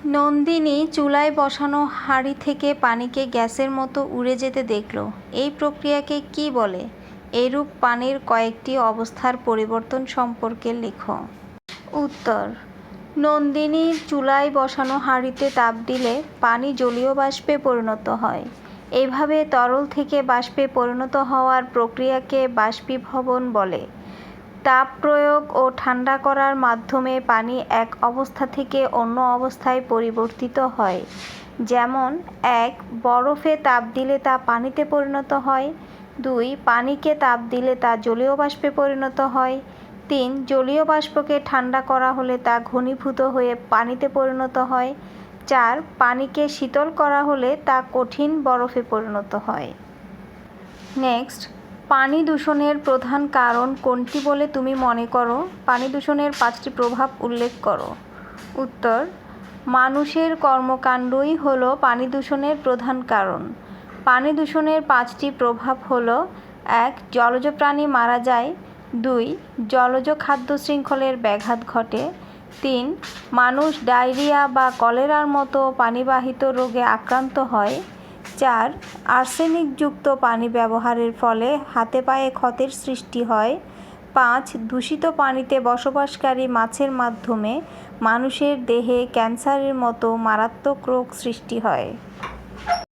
নন্দিনী চুলায় বসানো হাঁড়ি থেকে পানিকে গ্যাসের মতো উড়ে যেতে দেখল। এই প্রক্রিয়াকে কী বলে? এরূপ পানির কয়েকটি অবস্থার পরিবর্তন সম্পর্কে লেখো। উত্তর: নন্দিনীর চুলায় বসানো হাঁড়িতে তাপ দিলে পানি জলীয় বাষ্পে পরিণত হয়। এইভাবে তরল থেকে বাষ্পে পরিণত হওয়ার প্রক্রিয়াকে বাষ্পীভবন বলে। তাপ প্রয়োগ ও ঠান্ডা করার মাধ্যমে পানি এক অবস্থা থেকে অন্য অবস্থায় পরিবর্তিত হয়। যেমন ১. বরফে তাপ দিলে তা পানিতে পরিণত হয়। ২. পানিকে তাপ দিলে তা জলীয় বাষ্পে পরিণত হয়। ৩. জলীয় বাষ্পকে ঠান্ডা করা হলে তা ঘনীভূত হয়ে পানিতে পরিণত হয়। ৪. পানিকে শীতল করা হলে তা কঠিন বরফে পরিণত হয়। নেক্সট, পানি দূষণের প্রধান কারণ কোনটি বলে তুমি মনে করো? পানি দূষণের 5টি প্রভাব উল্লেখ করো। উত্তর: মানুষের কর্মকাণ্ডই হলো পানি দূষণের প্রধান কারণ। পানি দূষণের 5টি প্রভাব হলো: ১. জলজ প্রাণী মারা যায়। ২. জলজ খাদ্য শৃঙ্খলের ব্যাঘাত ঘটে। ৩. মানুষ ডায়রিয়া বা কলেরার মতো পানিবাহিত রোগে আক্রান্ত হয়। ৪. আর্সেনিকযুক্ত পানি ব্যবহারের ফলে হাতে পায়ে ক্ষতের সৃষ্টি হয়। ৫. দূষিত পানিতে বসবাসকারী মাছের মাধ্যমে মানুষের দেহে ক্যান্সারের মতো মারাত্মক রোগ সৃষ্টি হয়।